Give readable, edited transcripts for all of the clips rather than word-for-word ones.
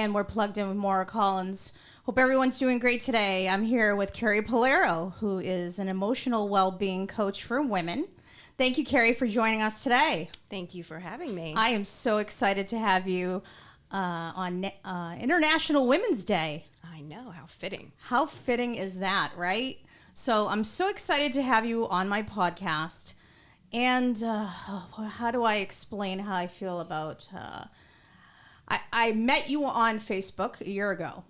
and we're plugged in with Maura Collins. Hope everyone's doing great today. I'm here with Carrie Pullaro, who is an emotional well-being coach for women. Thank you, Carrie, for joining us today. Thank you for having me. I am so excited to have you on International Women's Day. I know, how fitting. How fitting is that, right? So I'm so excited to have you on my podcast. And how do I explain how I feel about... I met you on Facebook a year ago.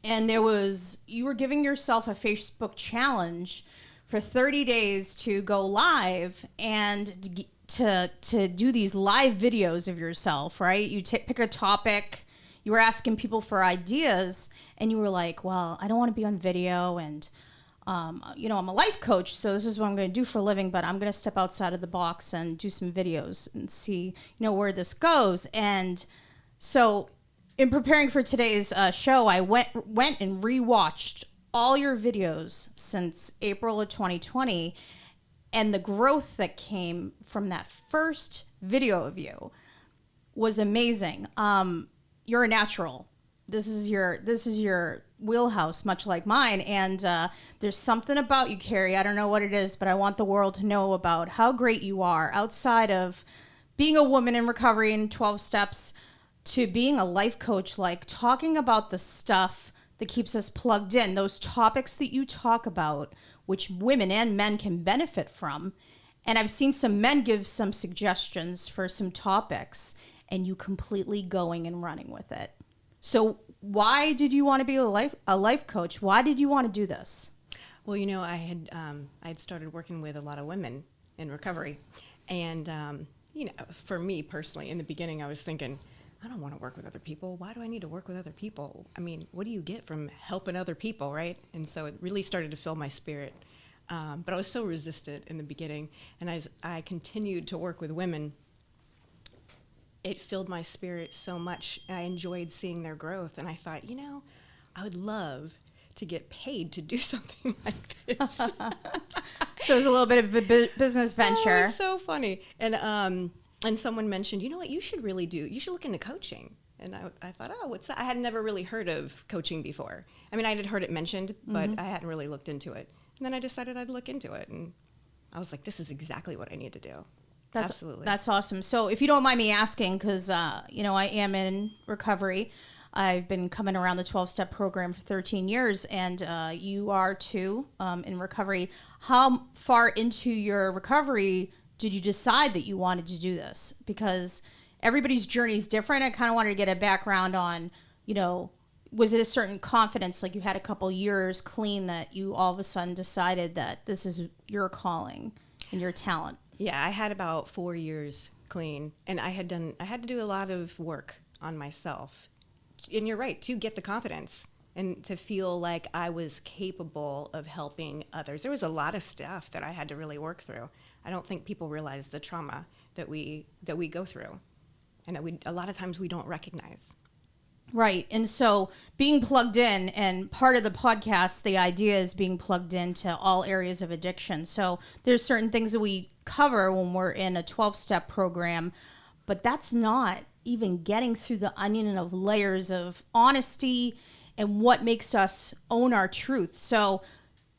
And you were giving yourself a Facebook challenge for 30 days to go live and to do these live videos of yourself, right? You pick a topic, you were asking people for ideas, and you were like, well, I don't want to be on video, and I'm a life coach, so this is what I'm going to do for a living, but I'm going to step outside of the box and do some videos and see, where this goes. And so in preparing for today's show, I went and rewatched all your videos since April of 2020, and the growth that came from that first video of you was amazing. You're a natural. This is your wheelhouse, much like mine, and there's something about you, Carrie. I don't know what it is, but I want the world to know about how great you are outside of being a woman in recovery in 12 steps to being a life coach, like talking about the stuff that keeps us plugged in, those topics that you talk about, which women and men can benefit from. And I've seen some men give some suggestions for some topics, and you completely going and running with it. So why did you want to be a life coach? Why did you want to do this? Well, I had started working with a lot of women in recovery. And, for me personally, in the beginning, I was thinking, I don't want to work with other people. Why do I need to work with other people? I mean, what do you get from helping other people, right? And so it really started to fill my spirit. But I was so resistant in the beginning. And as I continued to work with women, it filled my spirit so much. I enjoyed seeing their growth. And I thought, I would love to get paid to do something like this. So it was a little bit of a business venture. Oh, it's so funny. And someone mentioned, you know what, you should look into coaching. And I thought, oh, what's that? I had never really heard of coaching before. I mean, I had heard it mentioned, but I hadn't really looked into it. And then I decided I'd look into it. And I was like, this is exactly what I need to do. Absolutely. That's awesome. So if you don't mind me asking, because, I am in recovery. I've been coming around the 12-step program for 13 years, and you are too in recovery. How far into your recovery did you decide that you wanted to do this? Because everybody's journey is different. I kind of wanted to get a background on, was it a certain confidence, like you had a couple years clean, that you all of a sudden decided that this is your calling and your talent? Yeah, I had about 4 years clean, and I had to do a lot of work on myself. And you're right, to get the confidence and to feel like I was capable of helping others. There was a lot of stuff that I had to really work through. I don't think people realize the trauma that we go through, and that a lot of times we don't recognize. Right. And so being plugged in, and part of the podcast, the idea is being plugged into all areas of addiction. So there's certain things that we cover when we're in a 12-step program, but that's not even getting through the onion of layers of honesty and what makes us own our truth. So,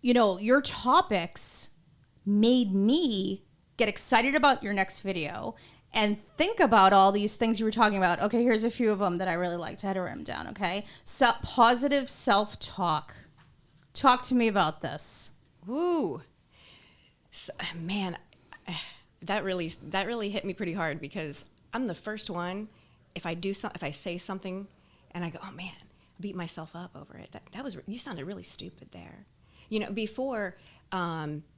your topics made me get excited about your next video and think about all these things you were talking about. Okay, here's a few of them that I really liked. I had to write them down, okay? So, positive self-talk. Talk to me about this. Ooh. So, man, that really hit me pretty hard, because I'm the first one, if I say something and I go, oh man, beat myself up over it. You sounded really stupid there. Before,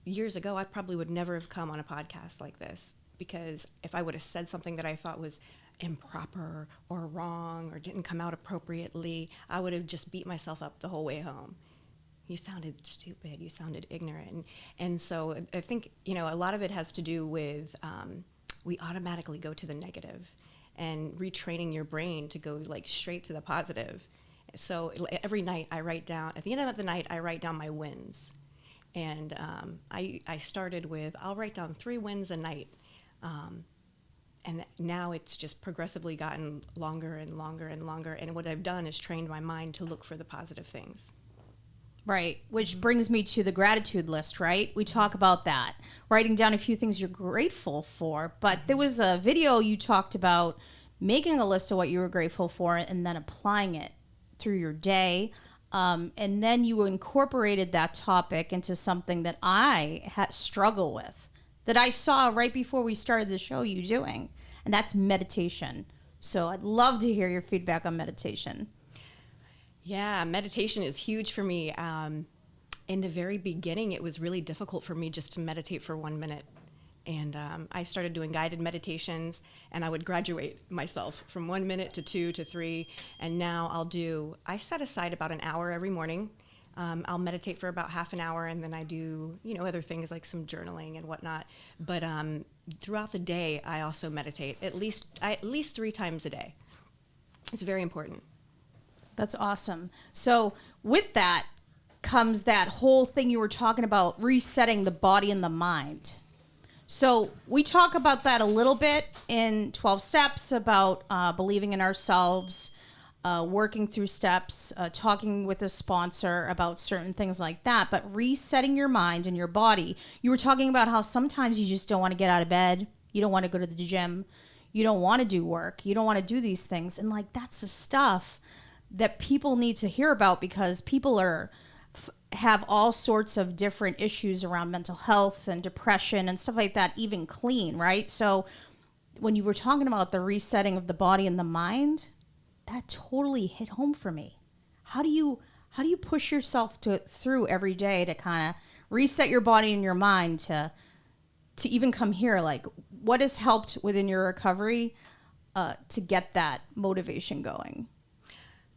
years ago, I probably would never have come on a podcast like this, because if I would have said something that I thought was improper or wrong or didn't come out appropriately, I would have just beat myself up the whole way home. You sounded stupid, you sounded ignorant. And so I think, a lot of it has to do with, we automatically go to the negative, and retraining your brain to go straight to the positive. So every night at the end of the night, I write down my wins. And I started with, I'll write down 3 wins a night. And now it's just progressively gotten longer and longer and longer. And what I've done is trained my mind to look for the positive things. Right, which brings me to the gratitude list, right? We talk about that, writing down a few things you're grateful for. But there was a video you talked about making a list of what you were grateful for and then applying it through your day. And then you incorporated that topic into something that I struggle with, that I saw right before we started the show you doing, and that's meditation. So I'd love to hear your feedback on meditation. Yeah, meditation is huge for me. In the very beginning, it was really difficult for me just to meditate for 1 minute. And I started doing guided meditations, and I would graduate myself from 1 minute to 2 to 3. And now I set aside about an hour every morning. I'll meditate for about half an hour, and then I do, other things like some journaling and whatnot. But throughout the day, I also meditate at least 3 times a day. It's very important. That's awesome. So with that comes that whole thing you were talking about, resetting the body and the mind. So we talk about that a little bit in 12 Steps, about believing in ourselves, working through steps, talking with a sponsor about certain things like that. But resetting your mind and your body, you were talking about how sometimes you just don't want to get out of bed. You don't want to go to the gym. You don't want to do work. You don't want to do these things. And that's the stuff that people need to hear about, because people have all sorts of different issues around mental health and depression and stuff like that, even clean, right? So when you were talking about the resetting of the body and the mind, that totally hit home for me. How do you push yourself through every day to kind of reset your body and your mind to even come here? What has helped within your recovery to get that motivation going?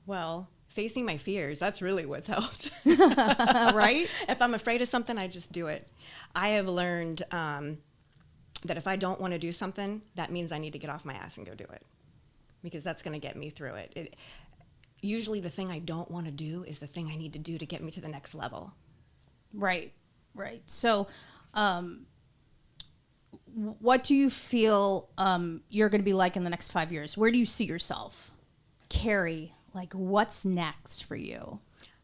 Well, facing my fears, that's really what's helped. Right? If I'm afraid of something, I just do it. I have learned that if I don't want to do something, that means I need to get off my ass and go do it, because that's going to get me through it. Usually the thing I don't want to do is the thing I need to do to get me to the next level. Right. So what do you feel you're going to be like in the next 5 years? Where do you see yourself? Carrie, what's next for you?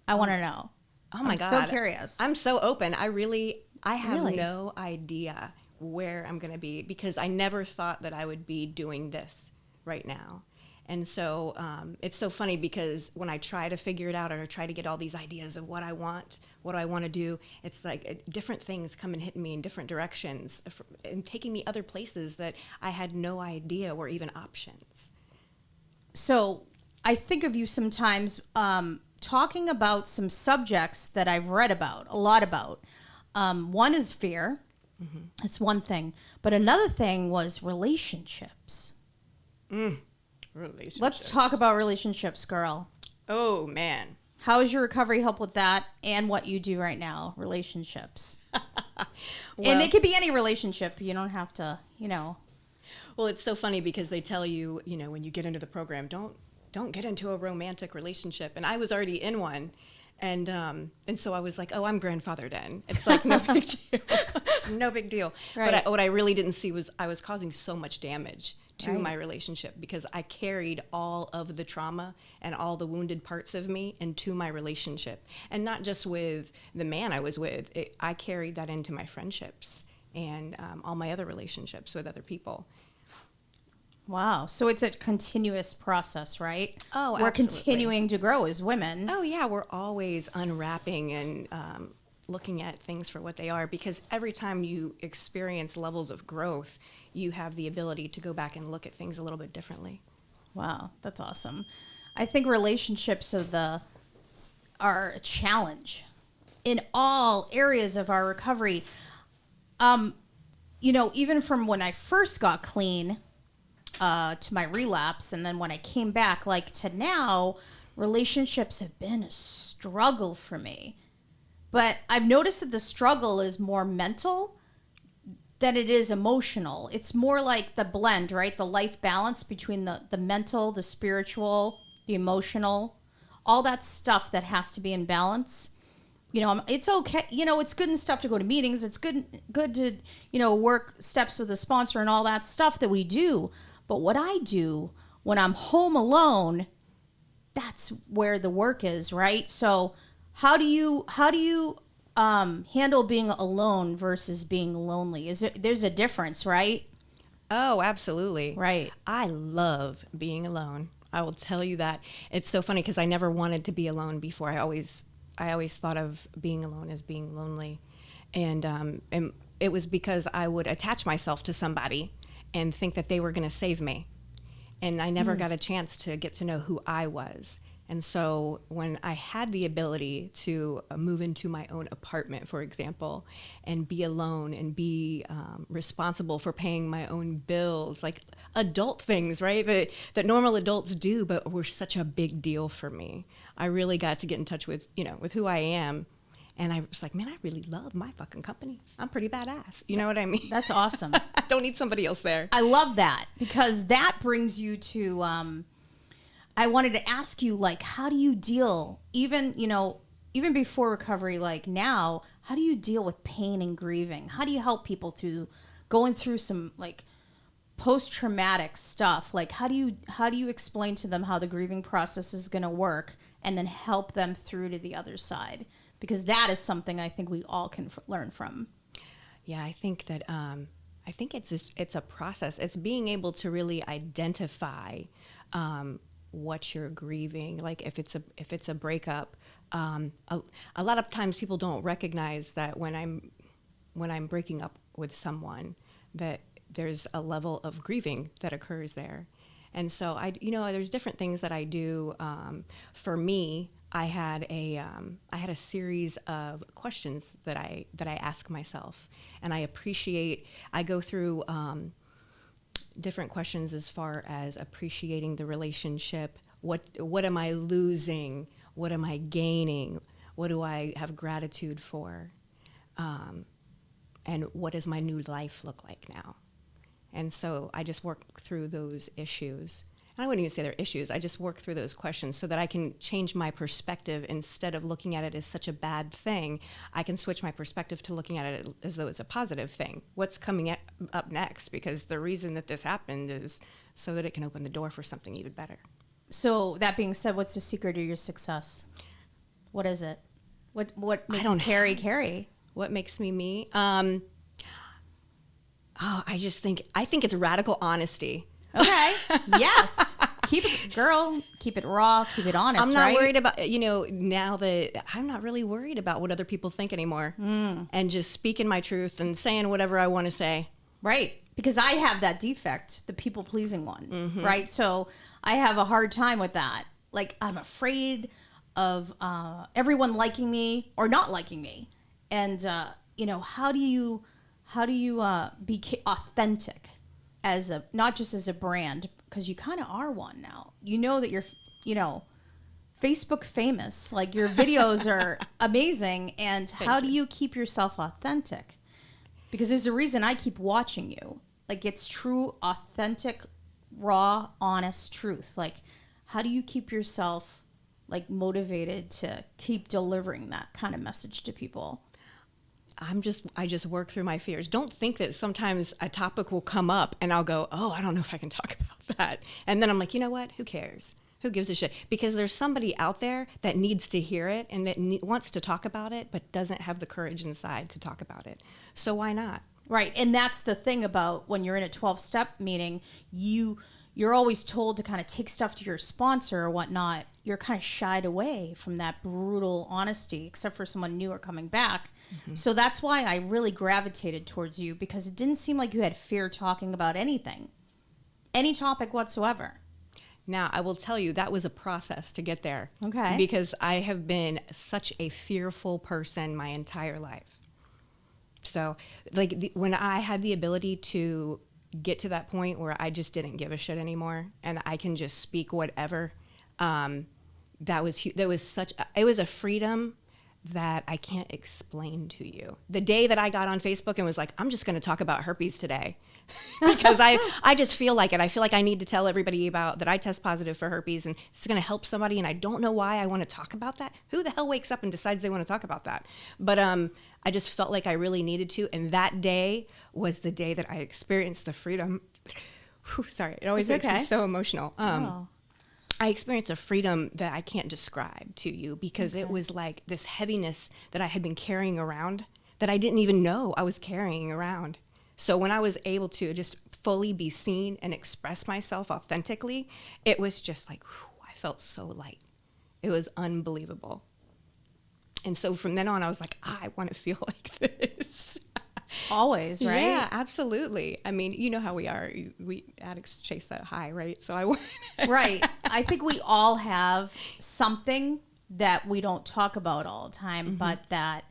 I want to know. Oh my God. I'm so curious. I'm so open. I have no idea where I'm going to be, because I never thought that I would be doing this right now. And so it's so funny, because when I try to figure it out, or try to get all these ideas of what I want to do, it's like different things come and hit me in different directions and taking me other places that I had no idea were even options. So I think of you sometimes talking about some subjects that I've read a lot about. One is fear. Mm-hmm. That's one thing. But another thing was relationships. Relationships. Let's talk about relationships, girl. Oh, man. How has your recovery helped with that and what you do right now? Relationships. And it could be any relationship. You don't have to, Well, it's so funny, because they tell you, when you get into the program, don't get into a romantic relationship. And I was already in one. And so I was like, oh, I'm grandfathered in. It's like no big deal. It's no big deal. Right. But what I really didn't see was I was causing so much damage to my relationship, because I carried all of the trauma and all the wounded parts of me into my relationship. And not just with the man I was with. I carried that into my friendships and all my other relationships with other people. Wow. So it's a continuous process, right? Oh, absolutely. We're continuing to grow as women. Oh, yeah. We're always unwrapping and looking at things for what they are, because every time you experience levels of growth, you have the ability to go back and look at things a little bit differently. Wow. That's awesome. I think relationships are a challenge in all areas of our recovery. Even from when I first got clean, to my relapse, and then when I came back, to now, relationships have been a struggle for me. But I've noticed that the struggle is more mental than it is emotional. It's more like the blend, right? The life balance between the mental, the spiritual, the emotional, all that stuff that has to be in balance. It's okay. It's good and stuff to go to meetings. It's good to, work steps with a sponsor and all that stuff that we do. But what I do when I'm home alone, that's where the work is, right? So how do you handle being alone versus being lonely? There's a difference, right? Oh, absolutely. Right. I love being alone. I will tell you that. It's so funny because I never wanted to be alone before. I always thought of being alone as being lonely. And it was because I would attach myself to somebody and think that they were going to save me. And I never got a chance to get to know who I was. And so when I had the ability to move into my own apartment, for example, and be alone and be responsible for paying my own bills, like adult things, right, that normal adults do, but were such a big deal for me. I really got to get in touch with who I am. And I was like, man, I really love my fucking company. I'm pretty badass. You know what I mean? That's awesome. I don't need somebody else there. I love that, because that brings you to, I wanted to ask you, like, how do you deal, even before recovery, like now, how do you deal with pain and grieving? How do you help people through going through some, like, post-traumatic stuff? Like, how do you explain to them how the grieving process is going to work and then help them through to the other side? Because that is something I think we all can learn from. Yeah, I think that it's a process. It's being able to really identify what you're grieving. Like if it's a breakup, a lot of times people don't recognize that when I'm breaking up with someone, that there's a level of grieving that occurs there. And so there's different things that I do. For me, I had a series of questions that I ask myself, and I go through different questions as far as appreciating the relationship. What am I losing? What am I gaining? What do I have gratitude for? And what does my new life look like now? And so I just work through those issues. I wouldn't even say they're issues. I just work through those questions so that I can change my perspective. Instead of looking at it as such a bad thing, I can switch my perspective to looking at it as though it's a positive thing. What's coming up next? Because the reason that this happened is so that it can open the door for something even better. So that being said, what's the secret to your success? What is it? What makes Carrie? What makes me me? I think it's radical honesty. Okay. Yes. Keep it raw, keep it honest. I'm not right? worried about, now that I'm not really worried about what other people think anymore. And just speaking my truth and saying whatever I want to say. Right. Because I have that defect, the people pleasing one. Right. So I have a hard time with that. Like, I'm afraid of everyone liking me or not liking me. And, how do you be authentic? Not just as a brand, because you kind of are one now. You know that you're, Facebook famous. Like, your videos are amazing. And how do you keep yourself authentic? Because there's a reason I keep watching you. Like, it's true, authentic, raw, honest truth. Like, how do you keep yourself, like, motivated to keep delivering that kind of message to people? I just work through my fears. Don't think that sometimes a topic will come up and I'll go, oh, I don't know if I can talk about that. And then I'm like, you know what? Who cares? Who gives a shit? Because there's somebody out there that needs to hear it and that wants to talk about it, but doesn't have the courage inside to talk about it. So why not? Right. And that's the thing about when you're in a 12-step meeting, you're always told to kind of take stuff to your sponsor or whatnot. You're kind of shied away from that brutal honesty, except for someone new or coming back. So that's why I really gravitated towards you, because it didn't seem like you had fear talking about anything, any topic whatsoever. Now, I will tell you, that was a process to get there. Okay. Because I have been such a fearful person my entire life. So, like, when I had the ability to get to that point where I just didn't give a shit anymore and I can just speak whatever, it was a freedom that I can't explain to you. The day that I got on Facebook and was like, I'm just going to talk about herpes today because I just feel like it. I feel like I need to tell everybody about that I test positive for herpes and it's going to help somebody. And I don't know why I want to talk about that. Who the hell wakes up and decides they want to talk about that? But I just felt like I really needed to. And that day was the day that I experienced the freedom. Whew, sorry, it always makes me so emotional. I experienced a freedom that I can't describe to you because it was like this heaviness that I had been carrying around that I didn't even know I was carrying around. So when I was able to just fully be seen and express myself authentically, it was just like, whew, I felt so light. It was unbelievable. And so from then on, I was like, I want to feel like this. Always, right? Yeah, absolutely. I mean, you know how we are. We addicts chase that high, right? So I want. Right. I think we all have something that we don't talk about all the time, but that,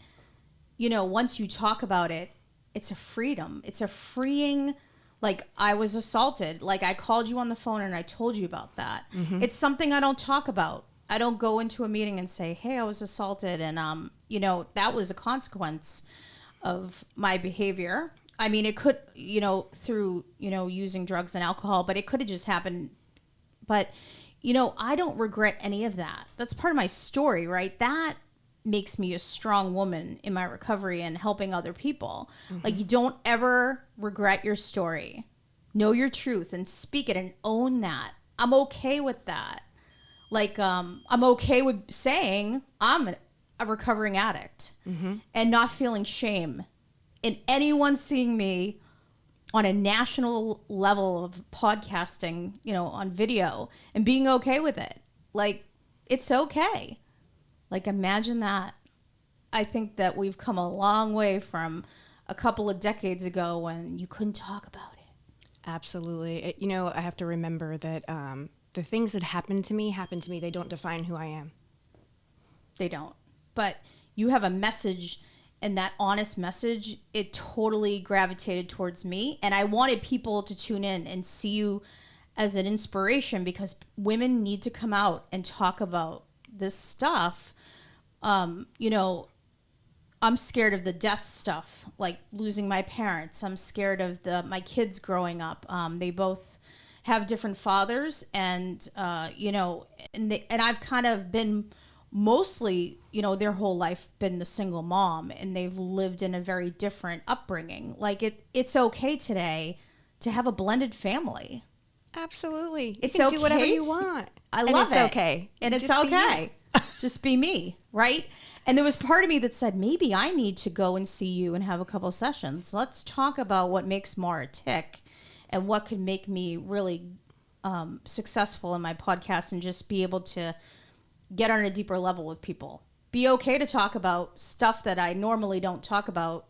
you know, once you talk about it, it's a freedom. It's a freeing, like I was assaulted. Like I called you on the phone and I told you about that. It's something I don't talk about. I don't go into a meeting and say, hey, I was assaulted. And, you know, that was a consequence of my behavior. I mean, it could, you know, through, you know, using drugs and alcohol, but it could have just happened. But, you know, I don't regret any of that. That's part of my story, right? That makes me a strong woman in my recovery and helping other people. Like, you don't ever regret your story. Know your truth and speak it and own that. I'm okay with that. Like, I'm okay with saying I'm a recovering addict and not feeling shame in anyone seeing me on a national level of podcasting, you know, on video and being okay with it. Like, it's okay. Like, imagine that. I think that we've come a long way from a couple of decades ago when you couldn't talk about it. Absolutely. You know, I have to remember that the things that happen to me. They don't define who I am. They don't. But you have a message, and that honest message, it totally gravitated towards me. And I wanted people to tune in and see you as an inspiration because women need to come out and talk about this stuff. You know, I'm scared of the death stuff, like losing my parents. I'm scared of my kids growing up. They both have different fathers, and you know, and I've kind of been mostly, you know, their whole life been the single mom, and they've lived in a very different upbringing. Like it's okay today to have a blended family. Absolutely. You it's can okay do whatever you want. I love it. Okay. And it's okay. Just be me, right? And there was part of me that said, maybe I need to go and see you and have a couple sessions. Let's talk about what makes Mara tick and what could make me really successful in my podcast and just be able to get on a deeper level with people. Be okay to talk about stuff that I normally don't talk about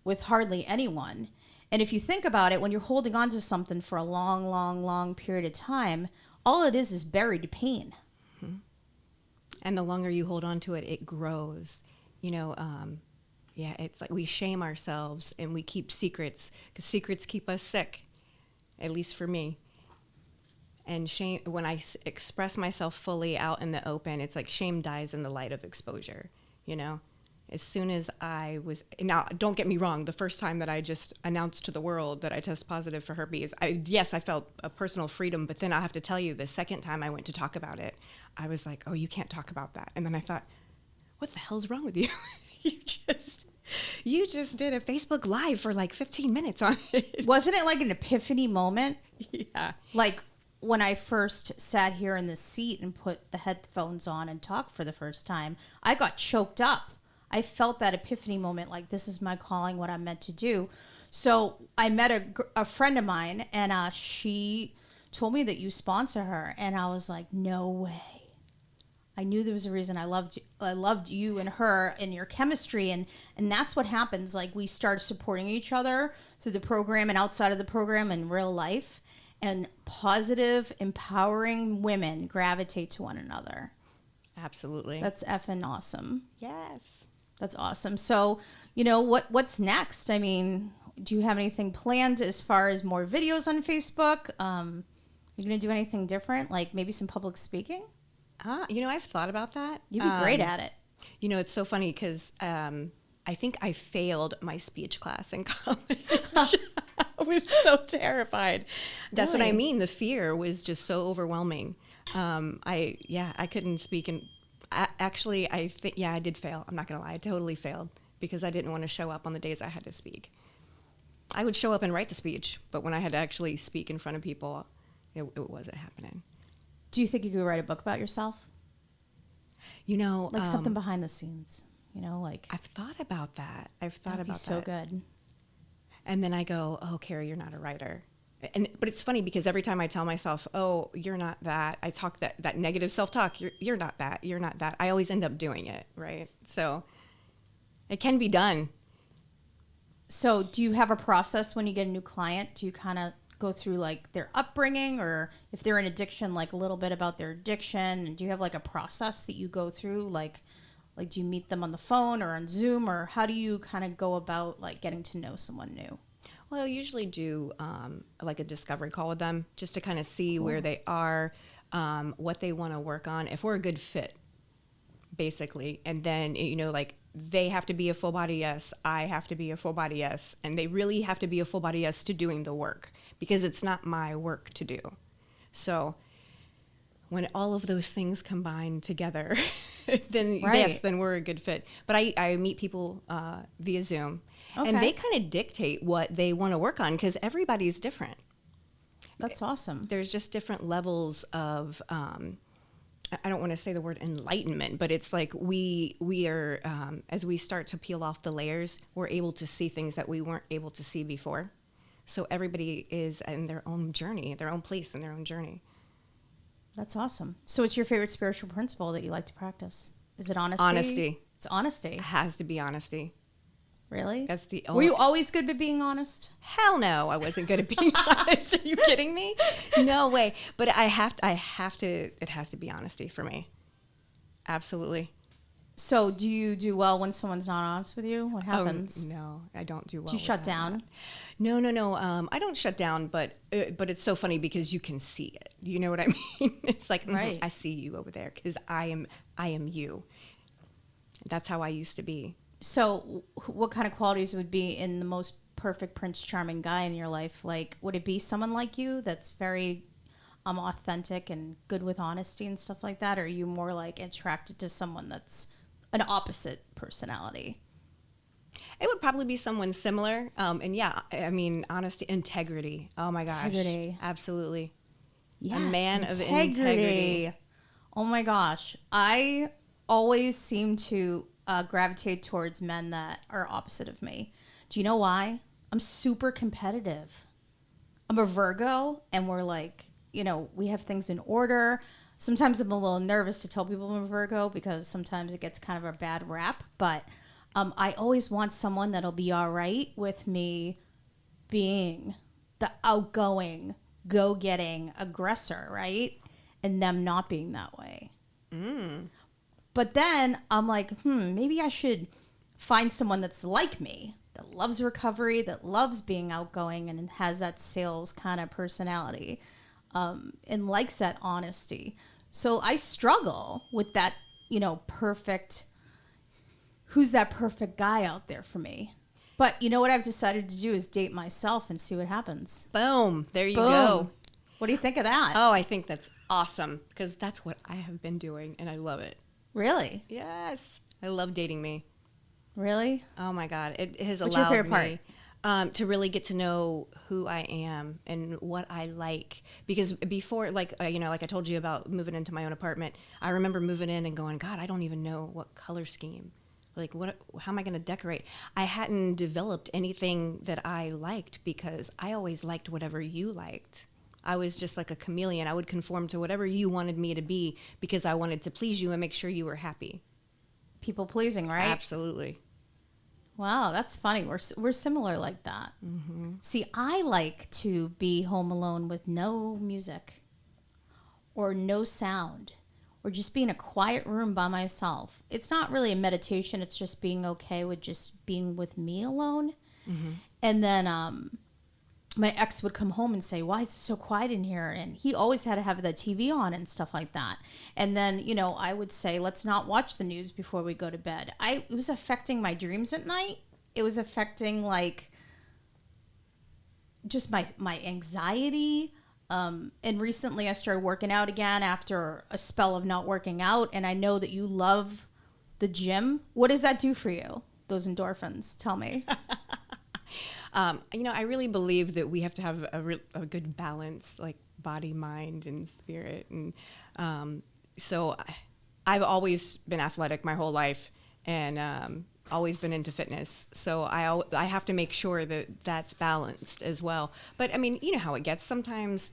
with hardly anyone. And if you think about it, when you're holding on to something for a long, long, long period of time, all it is buried pain. And the longer you hold on to it, it grows. You know, yeah, it's like we shame ourselves and we keep secrets because secrets keep us sick, at least for me. And shame, when I express myself fully out in the open, it's like shame dies in the light of exposure, you know? As soon as now don't get me wrong, the first time that I just announced to the world that I test positive for herpes, yes, I felt a personal freedom, but then I have to tell you, the second time I went to talk about it, I was like, oh, you can't talk about that. And then I thought, what the hell's wrong with you? You just did a Facebook Live for like 15 minutes on it. Wasn't it like an epiphany moment? Yeah. Like when I first sat here in the seat and put the headphones on and talked for the first time, I got choked up. I felt that epiphany moment, like this is my calling, what I'm meant to do. So I met a friend of mine, and she told me that you sponsor her, and I was like, no way. I knew there was a reason I loved you and her and your chemistry, and that's what happens. Like we start supporting each other through the program and outside of the program in real life, and positive, empowering women gravitate to one another. Absolutely. That's effing awesome. Yes. That's awesome. So, you know, what's next? I mean, do you have anything planned as far as more videos on Facebook? You going to do anything different, like maybe some public speaking? You know, I've thought about that. You'd be great at it. You know, it's so funny because I think I failed my speech class in college. I was so terrified. That's what I Really? mean. The fear was just so overwhelming. I couldn't speak. And actually, I think, yeah, I did fail. I'm not going to lie. I totally failed because I didn't want to show up on the days I had to speak. I would show up and write the speech, but when I had to actually speak in front of people, it wasn't happening. Do you think you could write a book about yourself? You know, Like something behind the scenes, like I've thought about that. that'd be so good. And then I go, oh, Carrie, you're not a writer. But it's funny because every time I tell myself, oh, you're not that, I talk that negative self-talk, you're not that, you're not that. I always end up doing it, right? So it can be done. So do you have a process when you get a new client? Do you kind of go through like their upbringing, or if they're in addiction, like a little bit about their addiction? And do you have like a process that you go through? Like do you meet them on the phone or on Zoom, or how do you kind of go about like getting to know someone new? Well, I usually do like a discovery call with them just to kind of see where they are, what they want to work on, if we're a good fit, basically. And then, like they have to be a full body yes, I have to be a full body yes, and they really have to be a full body yes to doing the work because it's not my work to do. So when all of those things combine together, then Right. yes, then we're a good fit. But I meet people via Zoom. Okay. And they kind of dictate what they want to work on because everybody's different. That's awesome. There's just different levels of, I don't want to say the word enlightenment, but it's like we are, as we start to peel off the layers, we're able to see things that we weren't able to see before. So everybody is in their own journey, their own place in their own journey. That's awesome. So what's your favorite spiritual principle that you like to practice? Is it honesty? Honesty. It's honesty. It has to be honesty. Really? That's the Were only... you always good at being honest? Hell no, I wasn't good at being honest. Are you kidding me? No way. But I have to, it has to be honesty for me. Absolutely. So do you do well when someone's not honest with you? What happens? Oh, no, I don't do well. Do you with shut that. down? No. I don't shut down, but it's so funny because you can see it. You know what I mean? It's like, Right. I see you over there because I am you. That's how I used to be. So what kind of qualities would be in the most perfect Prince Charming guy in your life? Like, would it be someone like you that's very authentic and good with honesty and stuff like that? Or are you more like attracted to someone that's an opposite personality? It would probably be someone similar. And yeah, I mean, honesty, integrity. Oh my gosh. Integrity. Absolutely. Yes, A man of integrity. Oh my gosh. I always seem to gravitate towards men that are opposite of me. Do you know why? I'm super competitive. I'm a Virgo, and we're like, we have things in order. Sometimes I'm a little nervous to tell people I'm a Virgo because sometimes it gets kind of a bad rap, but I always want someone that'll be all right with me being the outgoing, go-getting aggressor, right? And them not being that way. But then I'm like, maybe I should find someone that's like me, that loves recovery, that loves being outgoing and has that sales kind of personality, and likes that honesty. So I struggle with that, perfect, who's that perfect guy out there for me? But you know what I've decided to do is date myself and see what happens. Boom. There you Boom. go. What do you think of that? Oh, I think that's awesome because that's what I have been doing and I love it. Really? Yes. I love dating me. Really? Oh my God. It has What's your allowed favorite me to really get to know who I am and what I like. Because before, like I told you about moving into my own apartment, I remember moving in and going, God, I don't even know what color scheme. Like, how am I going to decorate? I hadn't developed anything that I liked because I always liked whatever you liked. I was just like a chameleon. I would conform to whatever you wanted me to be because I wanted to please you and make sure you were happy. People pleasing, right? Absolutely. Wow, that's funny. We're similar like that. Mm-hmm. See, I like to be home alone with no music or no sound or just be in a quiet room by myself. It's not really a meditation. It's just being okay with just being with me alone. Mm-hmm. And then my ex would come home and say, why is it so quiet in here? And he always had to have the TV on and stuff like that. And then, I would say, let's not watch the news before we go to bed. It was affecting my dreams at night. It was affecting just my anxiety. And recently I started working out again after a spell of not working out. And I know that you love the gym. What does that do for you? Those endorphins? Tell me. I really believe that we have to have a good balance, like body, mind, and spirit. And so I've always been athletic my whole life, and always been into fitness. So I have to make sure that that's balanced as well. But I mean, you know how it gets. Sometimes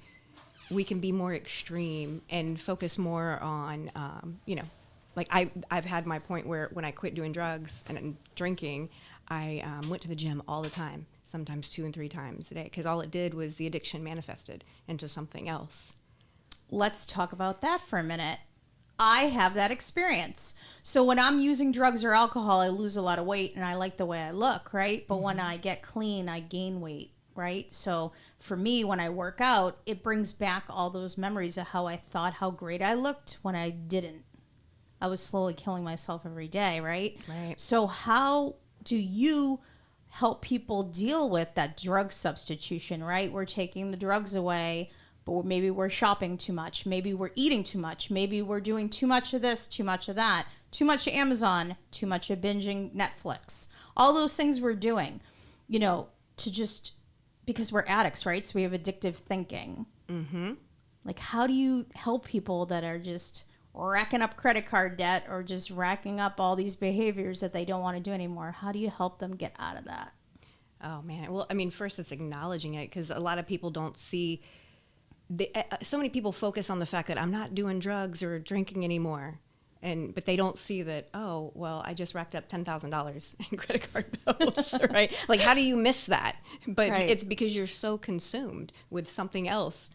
we can be more extreme and focus more on, like I've had my point where when I quit doing drugs and drinking, I went to the gym all the time, sometimes 2 and 3 times a day, because all it did was the addiction manifested into something else. Let's talk about that for a minute. I have that experience. So when I'm using drugs or alcohol, I lose a lot of weight and I like the way I look, right? But when I get clean, I gain weight, right? So for me, when I work out, it brings back all those memories of how I thought how great I looked when I didn't. I was slowly killing myself every day, right? Right. So how do you help people deal with that drug substitution, right? We're taking the drugs away, but maybe we're shopping too much. Maybe we're eating too much. Maybe we're doing too much of this, too much of that, too much of Amazon, too much of binging Netflix. All those things we're doing, to just, because we're addicts, right? So we have addictive thinking. Mm-hmm. Like, how do you help people that are just racking up credit card debt or just racking up all these behaviors that they don't want to do anymore? How do you help them get out of that? Oh, man. Well, I mean, first it's acknowledging it, because a lot of people don't see. So many people focus on the fact that I'm not doing drugs or drinking anymore. But they don't see that, oh, well, I just racked up $10,000 in credit card bills, right? Like, how do you miss that? But Right. It's because you're so consumed with something else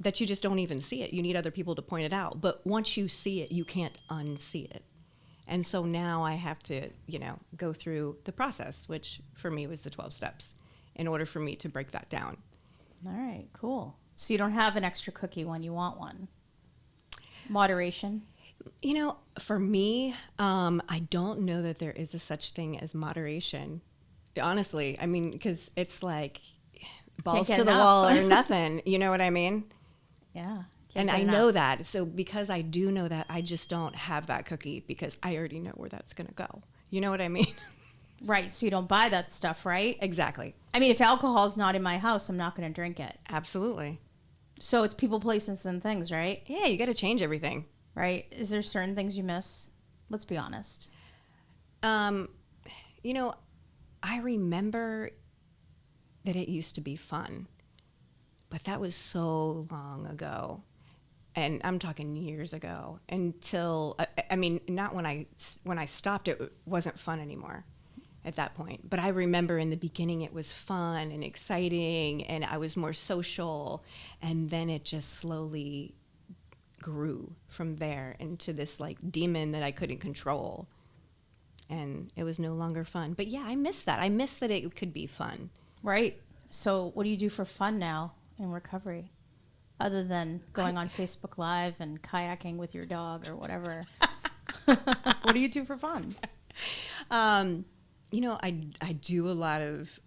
that you just don't even see it. You need other people to point it out. But once you see it, you can't unsee it. And so now I have to, go through the process, which for me was the 12 steps, in order for me to break that down. All right, cool. So you don't have an extra cookie when you want one. Moderation. For me, I don't know that there is a such thing as moderation. Honestly, I mean, because it's like balls to the wall or nothing. You know what I mean? Yeah. And I know that. So because I do know that, I just don't have that cookie because I already know where that's going to go. You know what I mean? Right. So you don't buy that stuff, right? Exactly. I mean, if alcohol's not in my house, I'm not going to drink it. Absolutely. So it's people, places, and things, right? Yeah, you got to change everything. Right. Is there certain things you miss? Let's be honest. I remember that it used to be fun, but that was so long ago. And I'm talking years ago, until, not when I stopped, it wasn't fun anymore at that point. But I remember in the beginning it was fun and exciting, and I was more social. And then it just slowly grew from there into this like demon that I couldn't control. And it was no longer fun. But yeah, I miss that. I miss that it could be fun. Right. So what do you do for fun now in recovery? Other than going on Facebook Live and kayaking with your dog or whatever. What do you do for fun? I do a lot of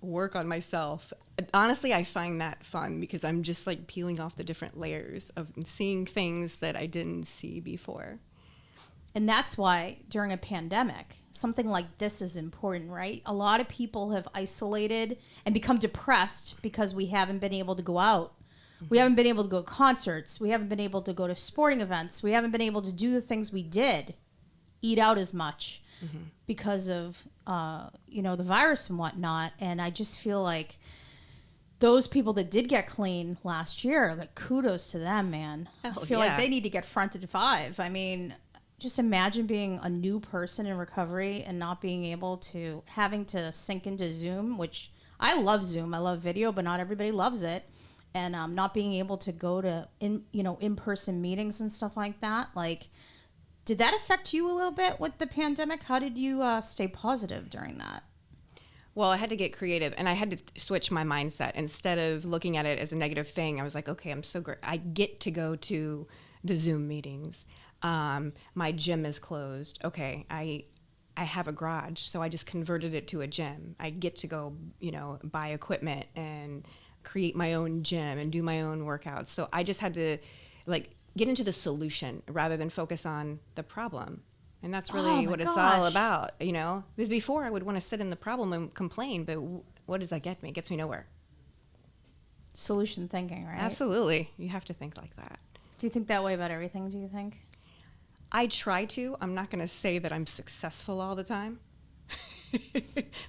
work on myself. Honestly, I find that fun because I'm just like peeling off the different layers of seeing things that I didn't see before. And that's why during a pandemic, something like this is important, right? A lot of people have isolated and become depressed because we haven't been able to go out. We haven't been able to go to concerts. We haven't been able to go to sporting events. We haven't been able to do the things we did, eat out as much because of, the virus and whatnot. And I just feel like those people that did get clean last year, like kudos to them, man. I feel like they need to get fronted 5. I mean, just imagine being a new person in recovery and not being able to, having to sync into Zoom, which I love Zoom. I love video, but not everybody loves it. And not being able to go to in-person meetings and stuff like that. Like, did that affect you a little bit with the pandemic? How did you stay positive during that? Well, I had to get creative, and I had to switch my mindset. Instead of looking at it as a negative thing, I was like, okay, I'm so great. I get to go to the Zoom meetings. My gym is closed. Okay, I have a garage, so I just converted it to a gym. I get to go, buy equipment and create my own gym and do my own workouts. So I just had to get into the solution rather than focus on the problem. And that's really what it's all about, Because before I would want to sit in the problem and complain, but what does that get me? It gets me nowhere. Solution thinking, right? Absolutely. You have to think like that. Do you think that way about everything, do you think? I try to. I'm not going to say that I'm successful all the time.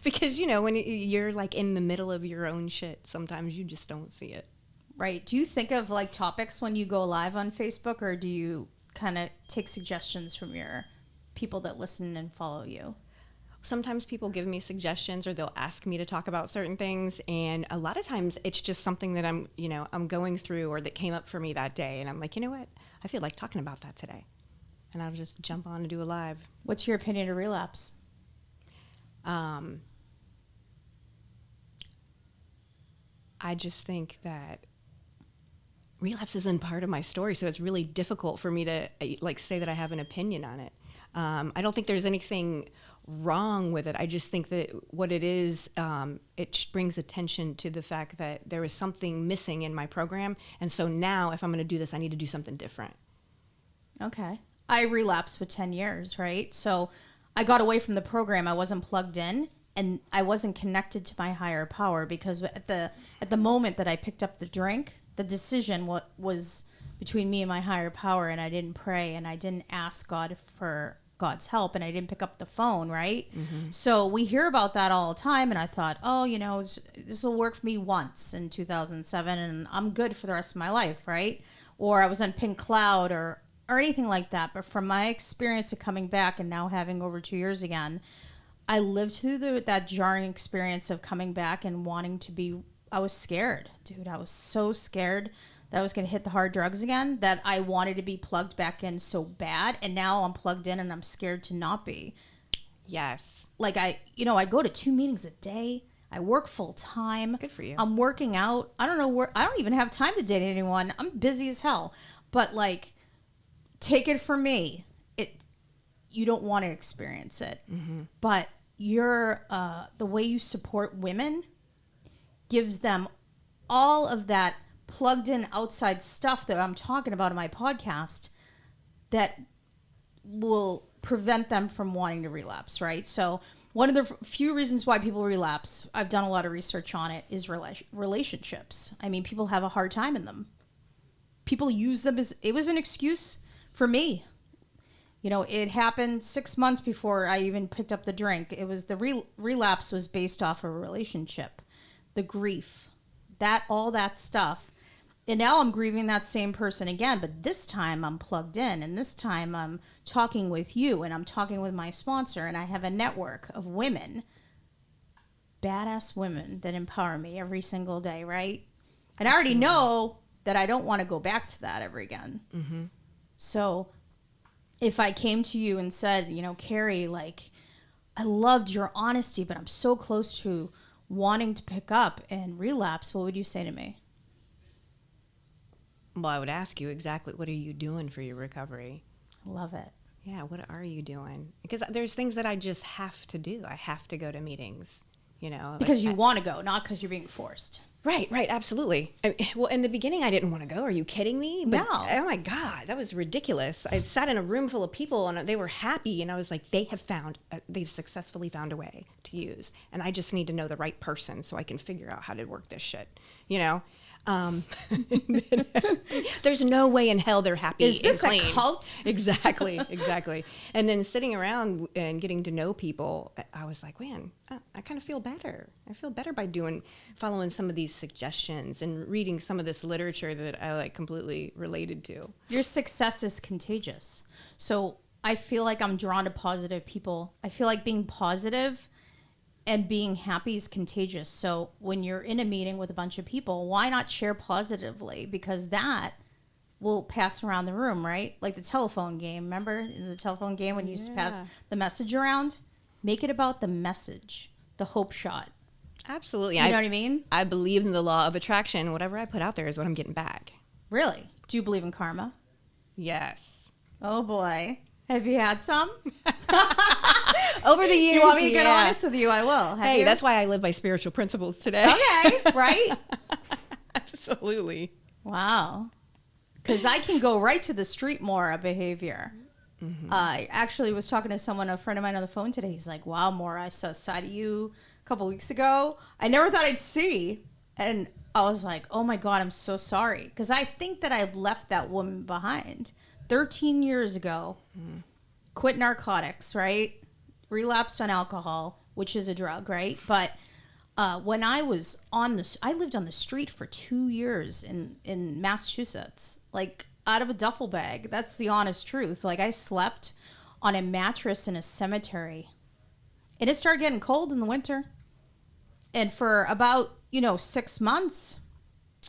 Because, when you're in the middle of your own shit, sometimes you just don't see it. Right. Do you think of topics when you go live on Facebook, or do you kind of take suggestions from your people that listen and follow you? Sometimes people give me suggestions, or they'll ask me to talk about certain things, and a lot of times it's just something that I'm going through or that came up for me that day, and I'm like, you know what? I feel like talking about that today. And I'll just jump on and do a live. What's your opinion of relapse? I just think that relapse isn't part of my story, so it's really difficult for me to say that I have an opinion on it. I don't think there's anything wrong with it. I just think that what it is, it brings attention to the fact that there is something missing in my program, and so now if I'm going to do this, I need to do something different. Okay. I relapsed with 10 years, right? So I got away from the program. I wasn't plugged in, and I wasn't connected to my higher power, because at the moment that I picked up the drink, the decision was between me and my higher power, and I didn't pray, and I didn't ask God for God's help, and I didn't pick up the phone, right? Mm-hmm. So we hear about that all the time, and I thought, this will work for me once in 2007, and I'm good for the rest of my life, right? Or I was on Pink Cloud or anything like that. But from my experience of coming back and now having over 2 years again, I lived through that jarring experience of coming back and wanting to be, I was scared, dude. I was so scared that I was going to hit the hard drugs again, that I wanted to be plugged back in so bad. And now I'm plugged in and I'm scared to not be. Yes. I go to 2 meetings a day. I work full time. Good for you. I'm working out. I don't even have time to date anyone. I'm busy as hell. But take it from me, you don't want to experience it. Mm-hmm. But the way you support women gives them all of that plugged in outside stuff that I'm talking about in my podcast that will prevent them from wanting to relapse, right? So one of the few reasons why people relapse, I've done a lot of research on it, is relationships. I mean, people have a hard time in them. People use them it was an excuse for me. It happened 6 months before I even picked up the drink. It was the relapse was based off of a relationship, the grief, all that stuff. And now I'm grieving that same person again, but this time I'm plugged in, and this time I'm talking with you, and I'm talking with my sponsor, and I have a network of women, badass women that empower me every single day, right? And I already know that I don't want to go back to that ever again. Mm-hmm. So if I came to you and said, Carrie, I loved your honesty, but I'm so close to wanting to pick up and relapse, what would you say to me? Well, I would ask you exactly, what are you doing for your recovery? Love it. Yeah, what are you doing? Because there's things that I just have to do. I have to go to meetings, Because you want to go, not because you're being forced. Right, absolutely. Well, in the beginning, I didn't want to go. Are you kidding me? But, no. Oh, my God, that was ridiculous. I sat in a room full of people, and they were happy, and I was like, they've successfully found a way to use, and I just need to know the right person so I can figure out how to work this shit, There's no way in hell they're happy. Is this and clean. a cult? Exactly. And then sitting around and getting to know people, I was like, man, I kind of feel better. I feel better by following some of these suggestions and reading some of this literature that I completely related to. Your success is contagious. So I feel like I'm drawn to positive people. I feel like being positive and being happy is contagious. So when you're in a meeting with a bunch of people, why not share positively? Because that will pass around the room, right? Like the telephone game. Remember in the telephone game when you used to pass the message around? Make it about the message, the hope shot. Absolutely. You know what I mean? I believe in the law of attraction. Whatever I put out there is what I'm getting back. Really? Do you believe in karma? Yes. Oh boy. Have you had some? Over the years. You want me to get honest with you? I will. Hey, you? that's why I live by spiritual principles today. Okay, right? Absolutely. Wow. Because I can go right to the street Maura behavior. I actually was talking to someone, a friend of mine on the phone today. He's like, wow, Maura, I saw a side of you a couple weeks ago. I never thought I'd see. And I was like, oh my God, I'm so sorry. Because I think that I've left that woman behind. 13 years ago, quit narcotics, right? Relapsed on alcohol, which is a drug, right? But when I was I lived on the street for 2 years in Massachusetts, like out of a duffel bag. That's the honest truth. Like I slept on a mattress in a cemetery, and it started getting cold in the winter. And for about 6 months,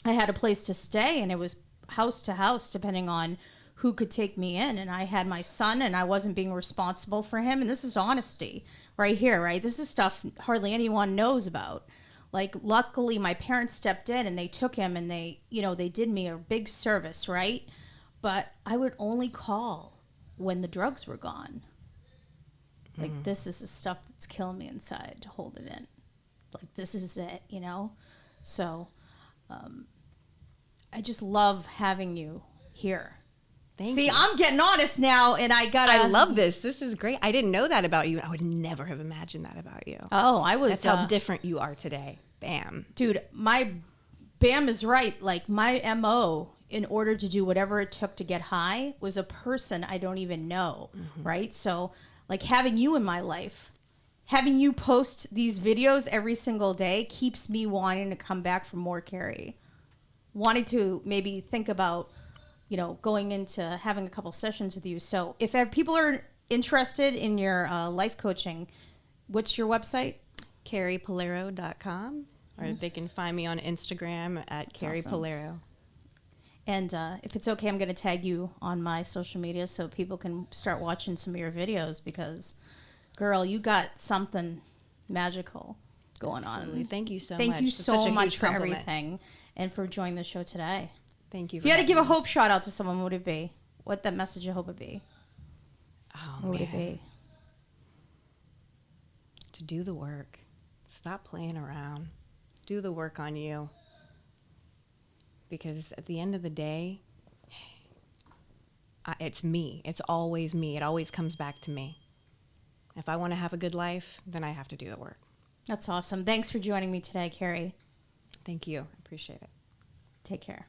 I had a place to stay, and it was house to house, depending on who could take me in. And I had my son, and I wasn't being responsible for him. And this is honesty right here, right? This is stuff hardly anyone knows about. Like, luckily, my parents stepped in, and they took him, and they did me a big service, right? But I would only call when the drugs were gone. Like, this is the stuff that's killing me inside to hold it in. Like, this is it, So, I just love having you here. Thank See, you. I'm getting honest now, and I love this. This is great. I didn't know that about you. I would never have imagined that about you. Oh, I was. That's how different you are today. Bam. Dude, my Bam is right. Like, my MO, in order to do whatever it took to get high, was a person I don't even know, right? So, like, having you in my life, having you post these videos every single day keeps me wanting to come back for more, Carrie. Wanting to maybe think about, going into having a couple sessions with you. So if people are interested in your life coaching, what's your website? CarriePullaro.com. Or they can find me on Instagram at Carrie Pullaro. And if it's okay, I'm going to tag you on my social media so people can start watching some of your videos because, girl, you got something magical going Absolutely. on. Thank you so much. Thank you so much for compliment. everything and for joining the show today. Thank you. If you had to give a hope shout out to someone, what would it be? What that message of hope would be? Oh, what would it be? To do the work. Stop playing around. Do the work on you. Because at the end of the day, it's me. It's always me. It always comes back to me. If I want to have a good life, then I have to do the work. That's awesome. Thanks for joining me today, Carrie. Thank you. I appreciate it. Take care.